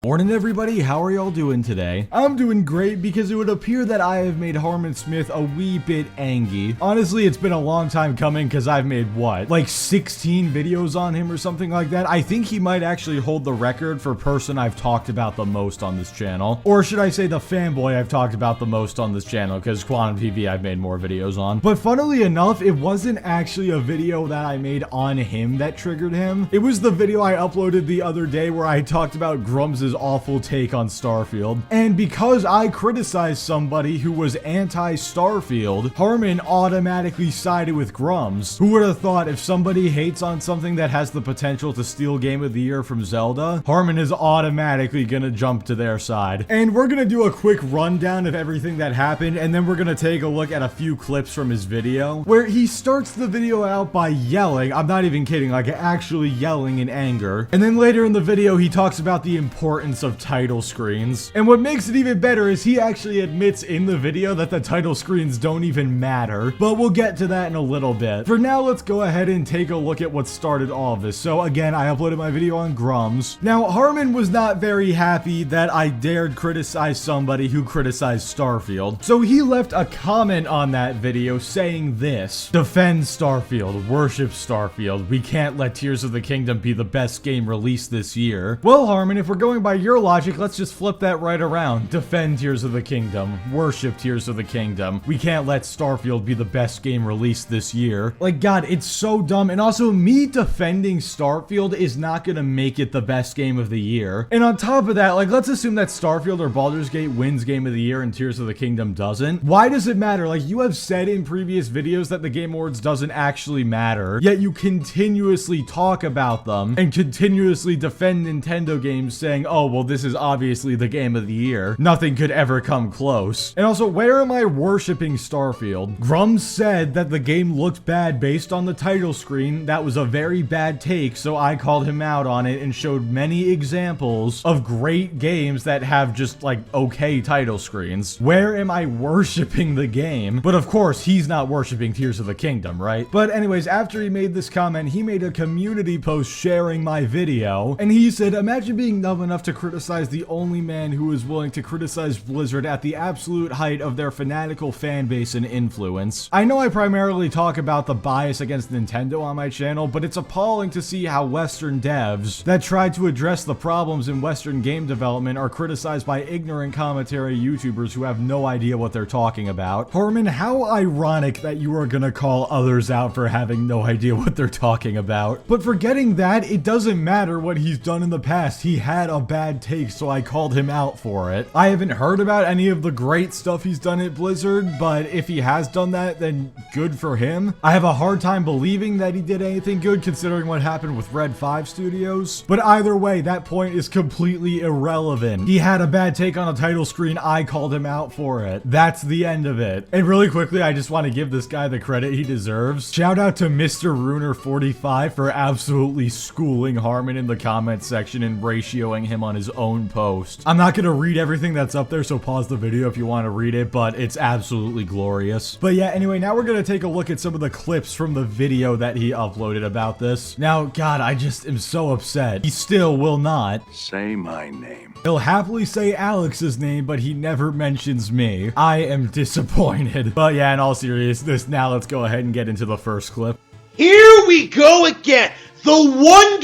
Morning everybody, how are y'all doing today? I'm doing great because it would appear that I have made Harman Smith a wee bit angry. Honestly, it's been a long time coming because I've made what? Like 16 videos on him or something like that? I think he might actually hold the record for person I've talked about the most on this channel. Or should I say the fanboy I've talked about the most on this channel, because Quantum TV I've made more videos on. But funnily enough, it wasn't actually a video that I made on him that triggered him. It was the video I uploaded the other day where I talked about Grummz' awful take on Starfield. And because I criticized somebody who was anti-Starfield, Harman automatically sided with Grummz. Who would have thought if somebody hates on something that has the potential to steal Game of the Year from Zelda, Harman is automatically gonna jump to their side. And we're gonna do a quick rundown of everything that happened, and then we're gonna take a look at a few clips from his video, where he starts the video out by yelling. I'm not even kidding, like actually yelling in anger. And then later in the video, he talks about the importance of title screens. And what makes it even better is he actually admits in the video that the title screens don't even matter, but we'll get to that in a little bit. For now, let's go ahead and take a look at what started all of this. So again, I uploaded my video on Grummz. Now, Harman was not very happy that I dared criticize somebody who criticized Starfield. So he left a comment on that video saying this: "Defend Starfield, worship Starfield. We can't let Tears of the Kingdom be the best game released this year." Well, Harman, if we're going by your logic, let's just flip that right around. Defend Tears of the Kingdom. Worship Tears of the Kingdom. We can't let Starfield be the best game released this year. Like, God, it's so dumb. And also, me defending Starfield is not gonna make it the best game of the year. And on top of that, like, let's assume that Starfield or Baldur's Gate wins Game of the Year and Tears of the Kingdom doesn't. Why does it matter? Like, you have said in previous videos that the Game Awards doesn't actually matter, yet you continuously talk about them and continuously defend Nintendo games saying, oh, well, this is obviously the game of the year. Nothing could ever come close. And also, where am I worshiping Starfield? Grummz said that the game looked bad based on the title screen. That was a very bad take, so I called him out on it and showed many examples of great games that have just like okay title screens. Where am I worshiping the game? But of course, he's not worshiping Tears of the Kingdom, right? But anyways, after he made this comment, he made a community post sharing my video, and he said, "Imagine being dumb enough to criticize the only man who is willing to criticize Blizzard at the absolute height of their fanatical fan base and influence." I know I primarily talk about the bias against Nintendo on my channel, but it's appalling to see how Western devs that try to address the problems in Western game development are criticized by ignorant commentary YouTubers who have no idea what they're talking about. Harman, how ironic that you are gonna call others out for having no idea what they're talking about. But forgetting that, it doesn't matter what he's done in the past. He had a bad take, so I called him out for it. I haven't heard about any of the great stuff he's done at Blizzard, but if he has done that, then good for him. I have a hard time believing that he did anything good considering what happened with Red 5 Studios. But either way, that point is completely irrelevant. He had a bad take on a title screen, I called him out for it. That's the end of it. And really quickly, I just want to give this guy the credit he deserves. Shout out to Mr. Runer45 for absolutely schooling Harman in the comment section and ratioing him on his own post. I'm not gonna read everything that's up there, so pause the video if you want to read it, but it's absolutely glorious. But yeah, anyway, now we're gonna take a look at some of the clips from the video that he uploaded about this. Now, God, I just am so upset. He still will not say my name. He'll happily say Alex's name, but he never mentions me. I am disappointed. But yeah, in all seriousness, now let's go ahead and get into the first clip. Here we go again. The one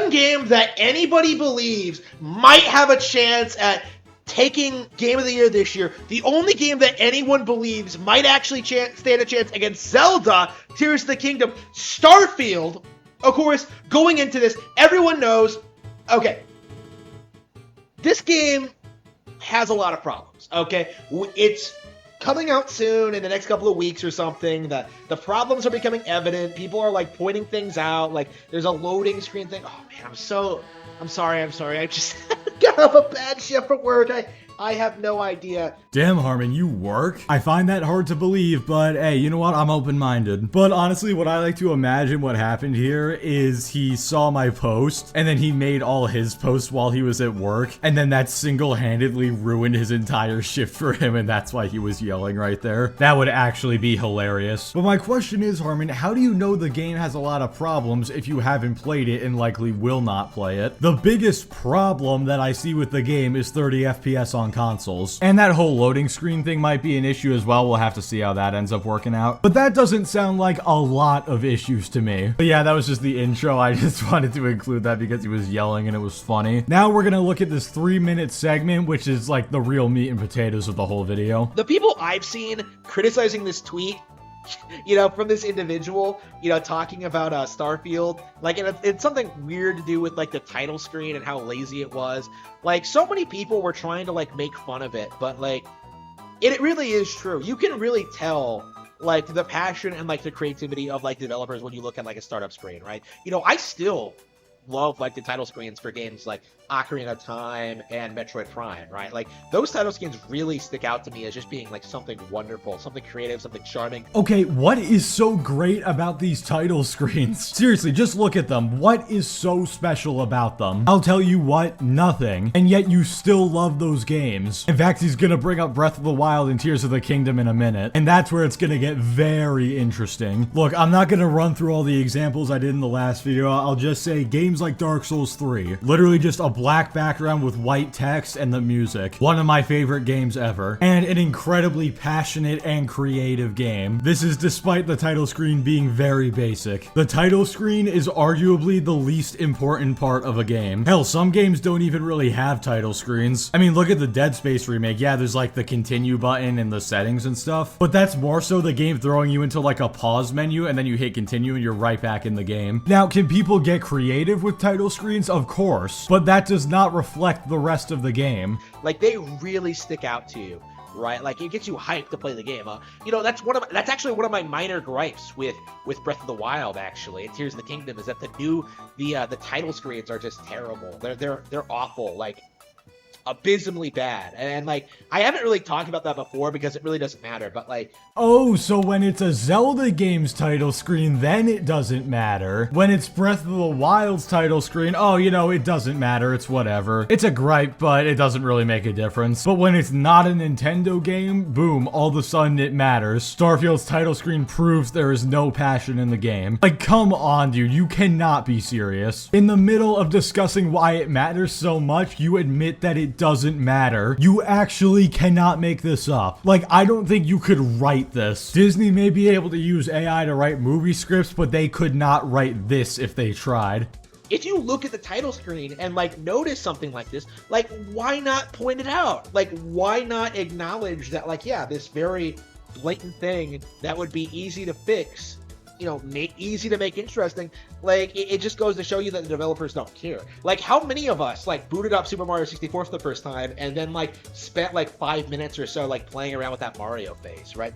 game that anybody believes might have a chance at taking Game of the Year this year. The only game that anyone believes might actually stand a chance against Zelda, Tears of the Kingdom, Starfield. Of course, going into this, everyone knows, okay, this game has a lot of problems, okay? It's coming out soon in the next couple of weeks or something. The problems are becoming evident. People are like pointing things out. Like there's a loading screen thing. Oh man, I'm sorry. I just got off a bad shift at work. I have no idea. Damn, Harman, you work? I find that hard to believe, but hey, you know what? I'm open-minded. But honestly, what I like to imagine what happened here is he saw my post, and then he made all his posts while he was at work, and then that single-handedly ruined his entire shift for him, and that's why he was yelling right there. That would actually be hilarious. But my question is, Harman, how do you know the game has a lot of problems if you haven't played it and likely will not play it? The biggest problem that I see with the game is 30 FPS on consoles. And that whole loading screen thing might be an issue as well. We'll have to see how that ends up working out. But that doesn't sound like a lot of issues to me. But yeah, that was just the intro. I just wanted to include that because he was yelling and it was funny. Now we're gonna look at this 3-minute segment, which is like the real meat and potatoes of the whole video. The people I've seen criticizing this tweet, from this individual, talking about Starfield, like, and it's something weird to do with, like, the title screen and how lazy it was. Like, so many people were trying to, like, make fun of it, but, like, it really is true. You can really tell, like, the passion and, like, the creativity of, like, developers when you look at, like, a startup screen, right? I still love, like, the title screens for games like Ocarina of Time and Metroid Prime, right? Like, those title screens really stick out to me as just being, like, something wonderful, something creative, something charming. Okay, what is so great about these title screens? Seriously, just look at them. What is so special about them? I'll tell you what, nothing. And yet you still love those games. In fact, he's gonna bring up Breath of the Wild and Tears of the Kingdom in a minute. And that's where it's gonna get very interesting. Look, I'm not gonna run through all the examples I did in the last video. I'll just say games like Dark Souls 3. Literally just a black background with white text and the music. One of my favorite games ever. And an incredibly passionate and creative game. This is despite the title screen being very basic. The title screen is arguably the least important part of a game. Hell, some games don't even really have title screens. I mean, look at the Dead Space remake. Yeah, there's like the continue button and the settings and stuff. But that's more so the game throwing you into like a pause menu and then you hit continue and you're right back in the game. Now, can people get creative with title screens? Of course. But that does not reflect the rest of the game. Like, they really stick out to you, right? Like, it gets you hyped to play the game. That's actually one of my minor gripes with Breath of the Wild, actually, and Tears of the Kingdom, is that the title screens are just terrible. They're awful. Like, abysmally bad. And like, I haven't really talked about that before because it really doesn't matter, but like... Oh, so when it's a Zelda game's title screen, then it doesn't matter. When it's Breath of the Wild's title screen, oh, it doesn't matter, it's whatever. It's a gripe, but it doesn't really make a difference. But when it's not a Nintendo game, boom, all of a sudden it matters. Starfield's title screen proves there is no passion in the game. Like, come on, dude, you cannot be serious. In the middle of discussing why it matters so much, you admit that it doesn't matter. You actually cannot make this up. Like, I don't think you could write this. Disney may be able to use AI to write movie scripts, but they could not write this if they tried. If you look at the title screen and like notice something like this, like, why not point it out? Like, why not acknowledge that, like, yeah, this very blatant thing that would be easy to fix, easy to make interesting. Like, it just goes to show you that the developers don't care. Like, how many of us like booted up Super Mario 64 for the first time and then like spent like 5 minutes or so like playing around with that Mario face, right?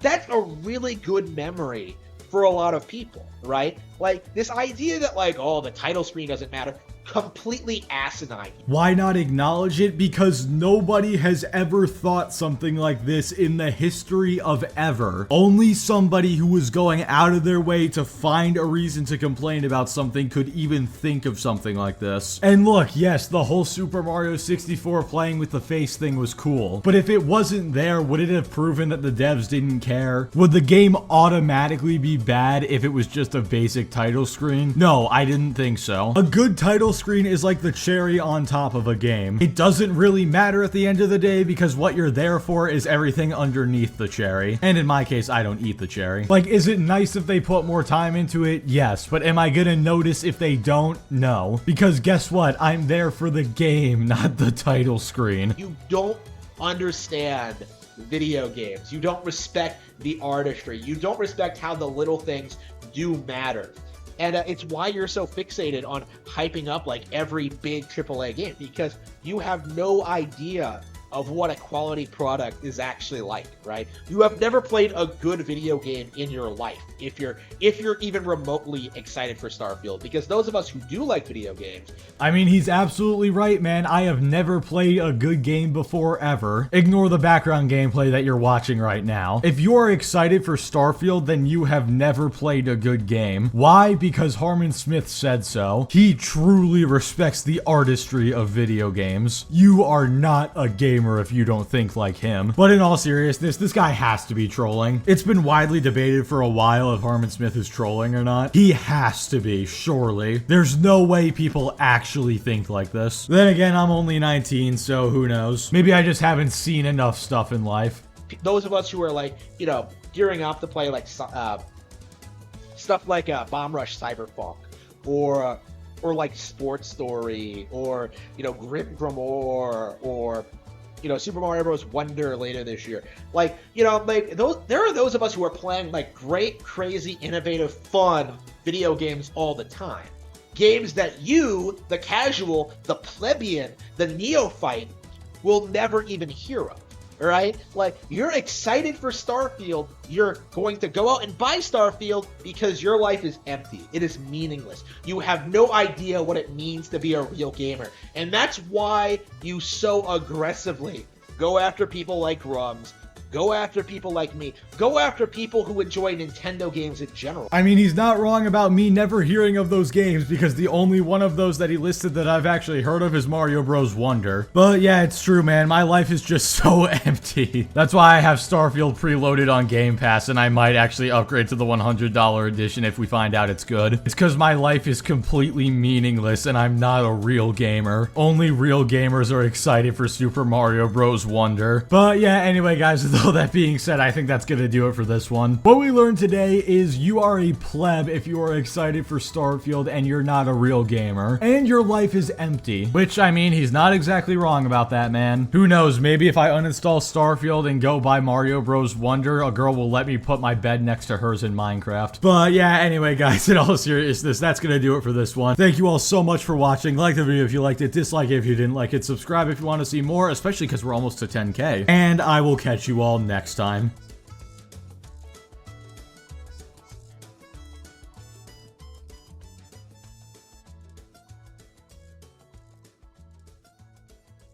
That's a really good memory for a lot of people, right? Like, this idea that like, oh, the title screen doesn't matter, completely asinine. Why not acknowledge it? Because nobody has ever thought something like this in the history of ever. Only somebody who was going out of their way to find a reason to complain about something could even think of something like this. And look, yes, the whole Super Mario 64 playing with the face thing was cool, but if it wasn't there, would it have proven that the devs didn't care? Would the game automatically be bad if it was just a basic title screen? No, I didn't think so. A good title screen is like the cherry on top of a game. It doesn't really matter at the end of the day because what you're there for is everything underneath the cherry. And in my case, I don't eat the cherry. Like, is it nice if they put more time into it? Yes. But am I gonna notice if they don't? No. Because guess what? I'm there for the game, not the title screen. You don't understand video games. You don't respect the artistry. You don't respect how the little things do matter. And it's why you're so fixated on hyping up like every big AAA game, because you have no idea of what a quality product is actually like, right? You have never played a good video game in your life if you're even remotely excited for Starfield, because those of us who do like video games. I mean, he's absolutely right, man. I have never played a good game before, ever. Ignore the background gameplay that you're watching right now. If you're excited for Starfield, then you have never played a good game. Why? Because Harman Smith said so. He truly respects the artistry of video games. You are not a gamer if you don't think like him. But in all seriousness, this guy has to be trolling. It's been widely debated for a while if Harman Smith is trolling or not. He has to be, surely. There's no way people actually think like this. Then again, I'm only 19, so who knows? Maybe I just haven't seen enough stuff in life. Those of us who are like, you know, gearing up to play like stuff like Bomb Rush Cyberpunk, or like Sports Story, or, you know, Grummz, or you know, Super Mario Bros. Wonder later this year. Like, you know, like there are those of us who are playing like great, crazy, innovative, fun video games all the time. Games that you, the casual, the plebeian, the neophyte, will never even hear of. Right? Like, you're excited for Starfield, you're going to go out and buy Starfield because your life is empty. It is meaningless. You have no idea what it means to be a real gamer. And that's why you so aggressively go after people like Grummz, go after people like me, go after people who enjoy Nintendo games in general. I mean, he's not wrong about me never hearing of those games, because the only one of those that he listed that I've actually heard of is Mario Bros. Wonder. But yeah, it's true, man. My life is just so empty. That's why I have Starfield preloaded on Game Pass, and I might actually upgrade to the $100 edition if we find out it's good. It's because my life is completely meaningless, and I'm not a real gamer. Only real gamers are excited for Super Mario Bros. Wonder. But yeah, anyway, guys, all that being said, I think that's gonna do it for this one. What we learned today is you are a pleb if you are excited for Starfield and you're not a real gamer, and your life is empty. Which, I mean, he's not exactly wrong about that, man. Who knows, maybe if I uninstall Starfield and go buy Mario Bros. Wonder, a girl will let me put my bed next to hers in Minecraft. But yeah, anyway, guys, in all seriousness, that's gonna do it for this one. Thank you all so much for watching. Like the video if you liked it, dislike it if you didn't like it, subscribe if you want to see more, especially because we're almost to 10K. And I will catch you all next time.